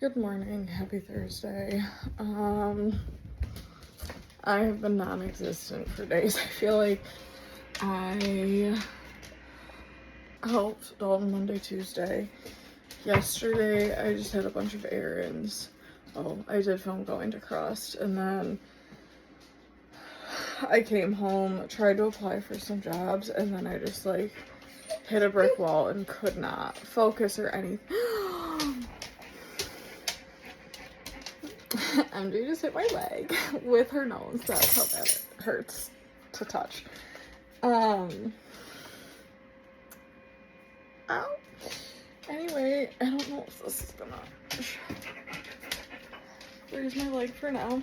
Good morning, happy Thursday. I have been non-existent for days. I feel like I helped Dalton Monday, Tuesday. Yesterday, I just had a bunch of errands. Oh, I did film going to Crust, and then I came home, tried to apply for some jobs, and then I just like hit a brick wall and could not focus or anything. MJ just hit my leg with her nose. That's how bad it hurts to touch. Ow. Anyway, I don't know if this is gonna. There's my leg for now.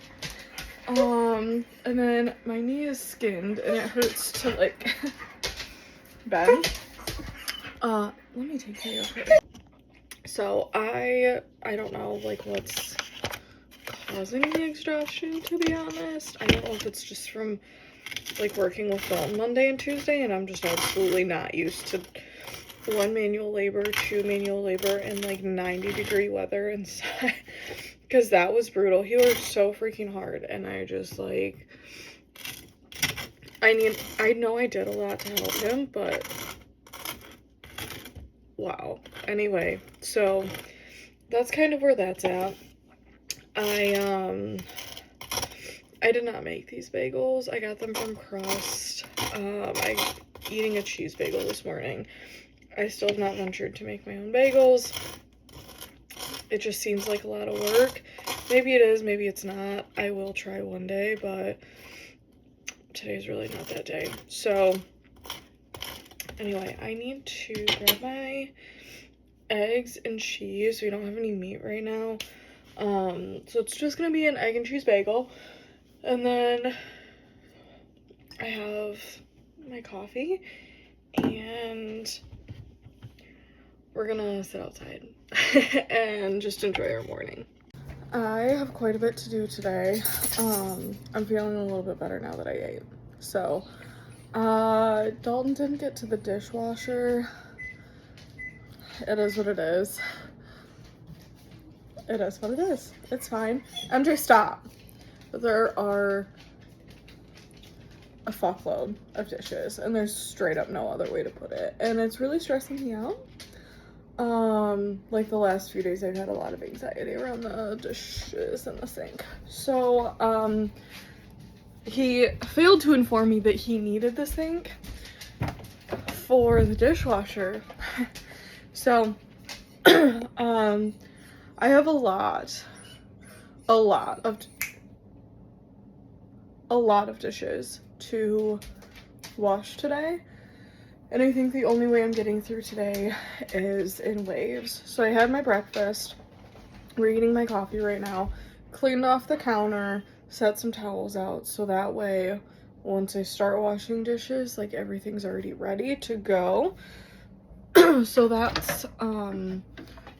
And then my knee is skinned and it hurts to like bend. Let me take care of her. So I don't know like what's causing the exhaustion, to be honest. I don't know if it's just from like working with Dalton Monday and Tuesday, and I'm just absolutely not used to 1 manual labor, 2 manual labor in like 90-degree weather inside, because that was brutal. He worked so freaking hard, and I just like, I know I did a lot to help him, but wow. Anyway, so that's kind of where that's at. I did not make these bagels. I got them from Crust. I'm eating a cheese bagel this morning. I still have not ventured to make my own bagels. It just seems like a lot of work. Maybe it is, maybe it's not. I will try one day, but today's really not that day. So anyway, I need to grab my eggs and cheese. We don't have any meat right now. So it's just gonna be an egg and cheese bagel. And then I have my coffee and we're gonna sit outside and just enjoy our morning. I have quite a bit to do today. I'm feeling a little bit better now that I ate. So, Dalton didn't get to the dishwasher. It is what it is. It is what it is. It's fine. MJ, stop. There are a fuckload of dishes, and there's straight up no other way to put it. And it's really stressing me out. Like the last few days I've had a lot of anxiety around the dishes in the sink. So, he failed to inform me that he needed the sink for the dishwasher. So, I have a lot of dishes to wash today. And I think the only way I'm getting through today is in waves. So I had my breakfast, we're eating my coffee right now, cleaned off the counter, set some towels out, so that way once I start washing dishes, like everything's already ready to go. So that's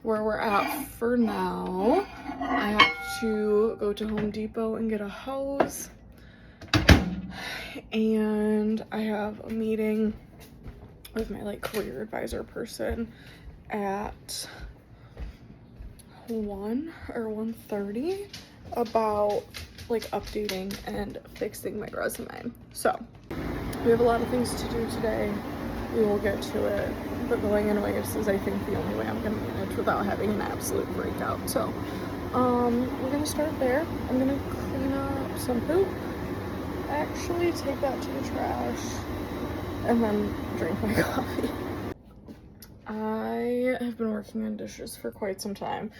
where we're at for now. I have to go to Home Depot and get a hose, and I have a meeting with my like career advisor person at 1 or 1:30 about like updating and fixing my resume. So we have a lot of things to do today. We will get to it, but going in waves is I think the only way I'm gonna manage without having an absolute breakout. So we're gonna start there. I'm gonna clean up some poop, actually take that to the trash, and then drink my coffee. I have been working on dishes for quite some time.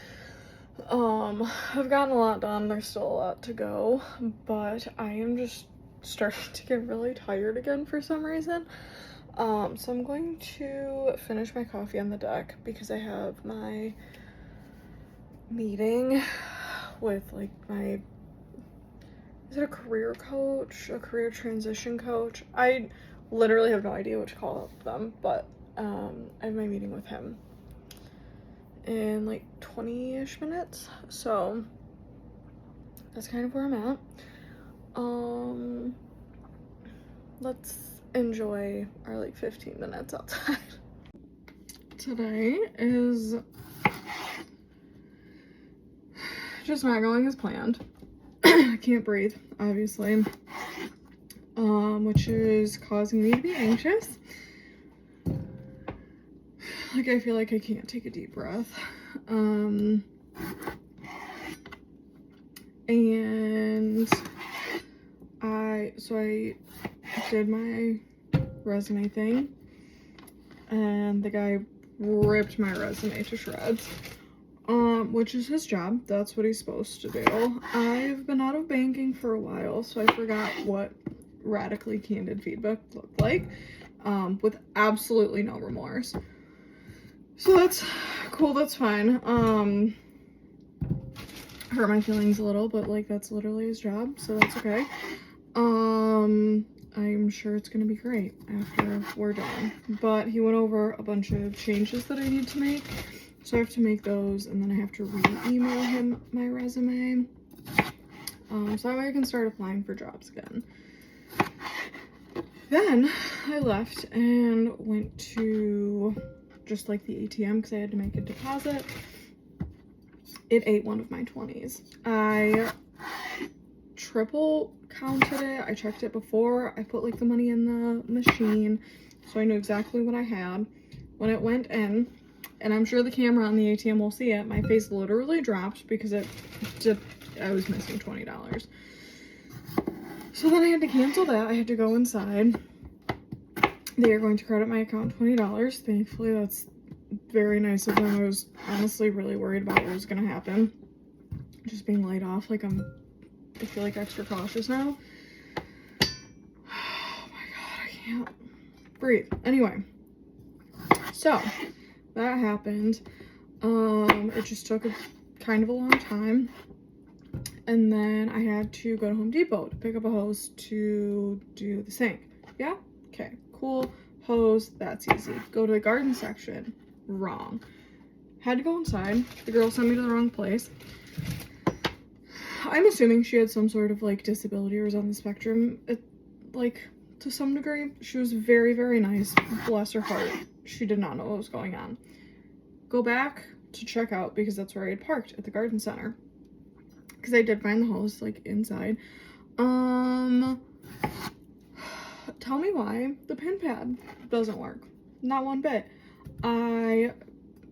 I've gotten a lot done. There's still a lot to go, but I am just starting to get really tired again for some reason. So I'm going to finish my coffee on the deck because I have my meeting with like my, is it a career coach, a career transition coach? I literally have no idea what to call them, but I have my meeting with him in like 20-ish minutes, so that's kind of where I'm at. Let's enjoy our like 15 minutes outside. Today is just not going as planned. I can't breathe, obviously, which is causing me to be anxious. Like, I feel like I can't take a deep breath. And I did my resume thing, and the guy ripped my resume to shreds, which is his job. That's what he's supposed to do. I've been out of banking for a while, so I forgot what radically candid feedback looked like, with absolutely no remorse. So that's cool, that's fine. Hurt my feelings a little, but like that's literally his job, so that's okay. I'm sure it's gonna be great after we're done. But he went over a bunch of changes that I need to make, so I have to make those, and then I have to re-email him my resume, so that way I can start applying for jobs again. Then I left and went to just like the ATM because I had to make a deposit. It ate one of my 20s. I triple counted it. I checked it before I put like the money in the machine, so I knew exactly what I had. When it went in, and I'm sure the camera on the ATM will see it, my face literally dropped because I was missing $20. So then I had to cancel that. I had to go inside. They are going to credit my account $20. Thankfully, that's very nice of them. I was honestly really worried about what was going to happen. Just being laid off. Like, I feel like extra cautious now. Oh my god, I can't breathe. Anyway, so that happened. It just took kind of a long time. And then I had to go to Home Depot to pick up a hose to do the sink. Yeah? Okay, cool. Hose, that's easy. Go to the garden section. Wrong. Had to go inside. The girl sent me to the wrong place. I'm assuming she had some sort of like disability or was on the spectrum, like to some degree. She was very, very nice. Bless her heart. She did not know what was going on. Go back to check out because that's where I had parked at the garden center. Because I did find the hose like inside. Tell me why the pin pad doesn't work. Not one bit.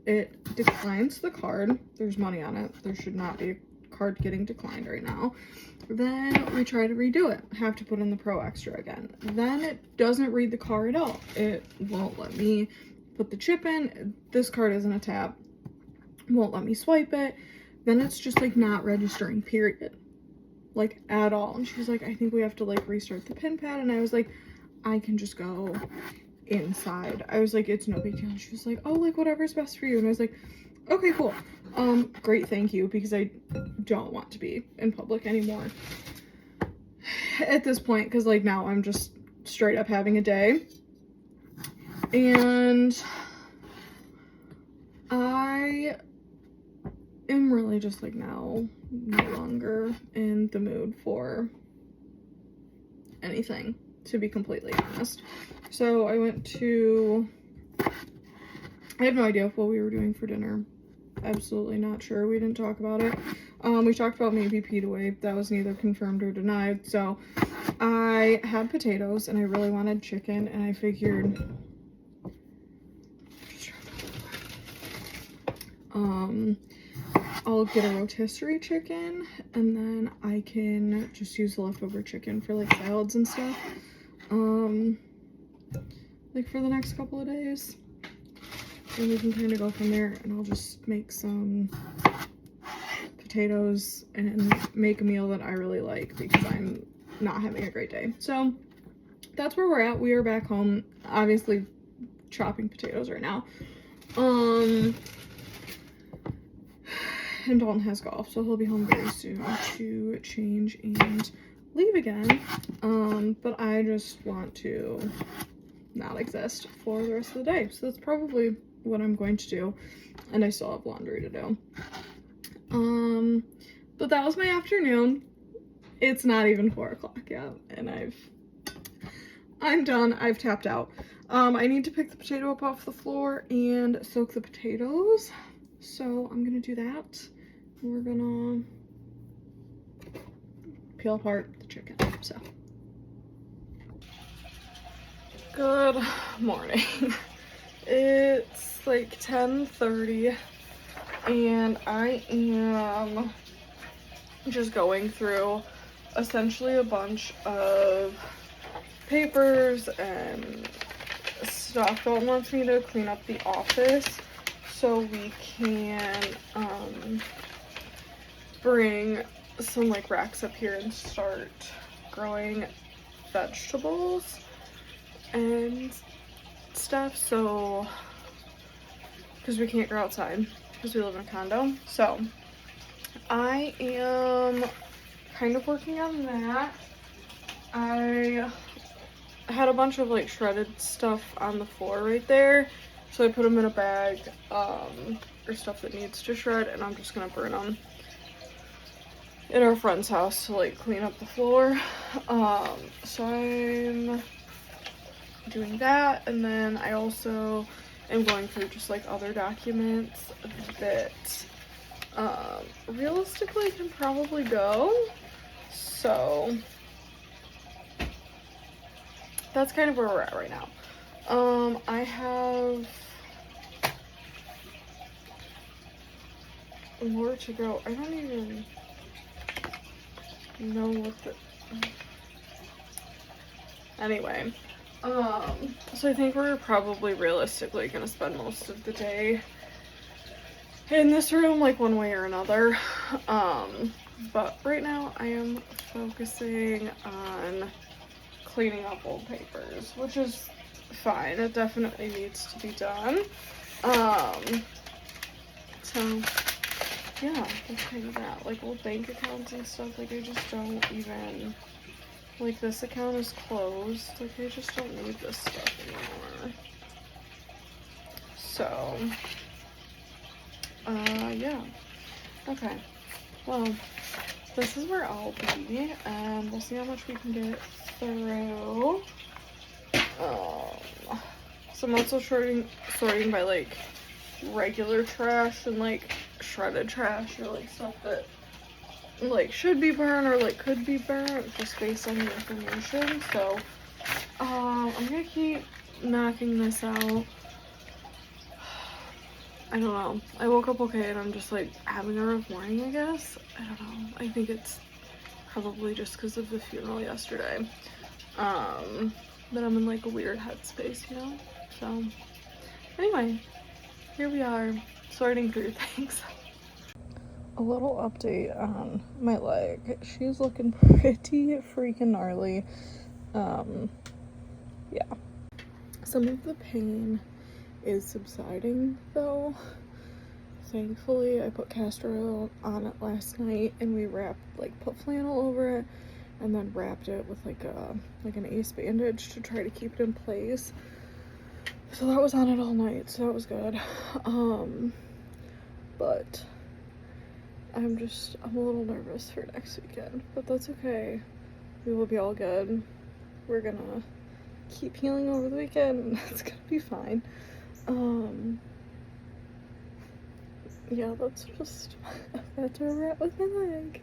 It declines the card. There's money on it. There should not be a card getting declined right now. Then we try to redo it. Have to put in the Pro Extra again. Then it doesn't read the card at all. It won't let me put the chip in. This card isn't a tap. Won't let me swipe it. Then it's just like not registering, period. Like at all. And she was like, I think we have to like restart the pin pad. And I was like, I can just go inside. I was like, it's no big deal. And she was like, oh, like whatever's best for you. And I was like, okay, cool. Great, thank you, because I don't want to be in public anymore at this point, because like now I'm just straight up having a day. And I am really just like now no longer in the mood for anything, to be completely honest. So I have no idea what we were doing for dinner. Absolutely not sure. We didn't talk about it. We talked about maybe Pete away. That was neither confirmed or denied. So I had potatoes and I really wanted chicken, and I figured I'll get a rotisserie chicken, and then I can just use the leftover chicken for like salads and stuff, like for the next couple of days, and we can kind of go from there. And I'll just make some potatoes and make a meal that I really like because I'm not having a great day. So that's where we're at. We are back home, obviously chopping potatoes right now. And Dalton has golf, so he'll be home very soon to change and leave again. But I just want to not exist for the rest of the day. So that's probably what I'm going to do. And I still have laundry to do. But that was my afternoon. It's not even 4 o'clock yet, and I'm done. I've tapped out. I need to pick the potato up off the floor and soak the potatoes. So I'm gonna do that. We're gonna peel apart the chicken. So, good morning. It's like 10:30 and I am just going through essentially a bunch of papers and stuff. Dawn wants me to clean up the office so we can bring some like racks up here and start growing vegetables and stuff, so because we can't grow outside because we live in a condo. So I am kind of working on that. I had a bunch of like shredded stuff on the floor right there, so I put them in a bag, or stuff that needs to shred, and I'm just gonna burn them in our friend's house to like clean up the floor. So I'm doing that, and then I also am going through just like other documents that realistically can probably go. So that's kind of where we're at right now. I have more to go. I don't even know what the... Anyway, so I think we're probably realistically gonna spend most of the day in this room, like one way or another. But right now I am focusing on cleaning up old papers, which is fine. It definitely needs to be done. So yeah, that's kind of that. Like old bank accounts and stuff, like I just don't even, like this account is closed, like I just don't need this stuff anymore. So yeah, okay, well, this is where I'll be, and we'll see how much we can get through. So I'm also sorting by like regular trash and like shredded trash, or like stuff that like should be burned or like could be burnt just based on the information. So I'm gonna keep knocking this out. I don't know. I woke up okay and I'm just like having a rough morning, I guess. I don't know. I think it's probably just because of the funeral yesterday. But I'm in like a weird headspace, you know? So anyway, here we are sorting through things. A little update on my leg. She's looking pretty freaking gnarly. Yeah. Some of the pain is subsiding though. Thankfully, I put castor oil on it last night and we put flannel over it and then wrapped it with like an ace bandage to try to keep it in place. So that was on it all night, so that was good. But I'm a little nervous for next weekend, but that's okay. We will be all good. We're gonna keep healing over the weekend and it's gonna be fine. Yeah, that's where we're at with my leg.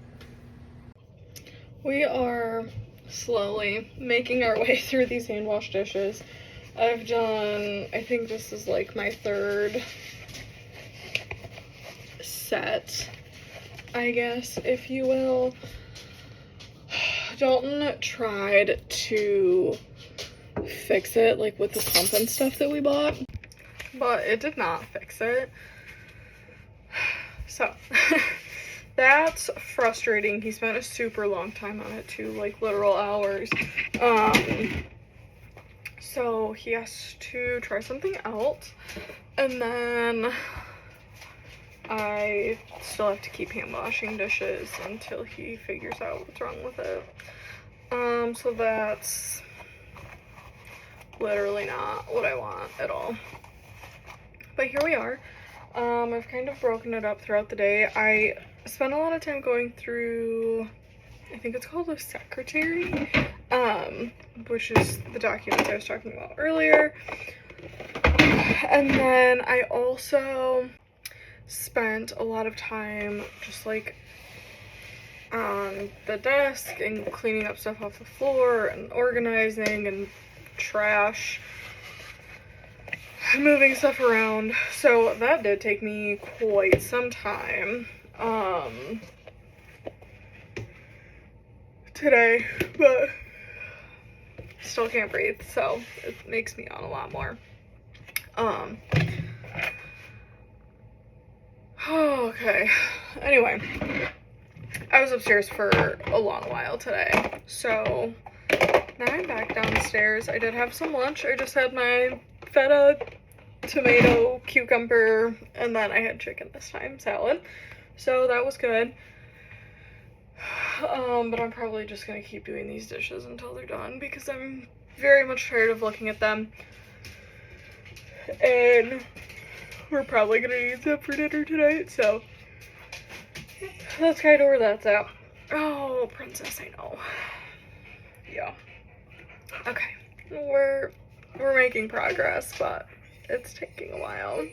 We are slowly making our way through these hand wash dishes. I've done, I think this is like my third set, I guess, if you will. Dalton tried to fix it like with the pump and stuff that we bought, but it did not fix it. So that's frustrating. He spent a super long time on it too, like literal hours. So he has to try something else, and then I still have to keep hand washing dishes until he figures out what's wrong with it. So that's literally not what I want at all. But here we are. I've kind of broken it up throughout the day. I spent a lot of time going through, I think it's called a secretary, which is the documents I was talking about earlier. And then I also spent a lot of time just like on the desk and cleaning up stuff off the floor and organizing and trash, moving stuff around. So that did take me quite some time today, but still can't breathe, so it makes me yawn a lot more. Okay, anyway, I was upstairs for a long while today, so now I'm back downstairs. I did have some lunch. I just had my feta, tomato, cucumber, and then I had chicken this time, salad. So that was good. But I'm probably just gonna keep doing these dishes until they're done because I'm very much tired of looking at them. And we're probably gonna eat them for dinner tonight, so that's kind of where that's at. Oh, princess, I know. Yeah. Okay. We're making progress, but it's taking a while.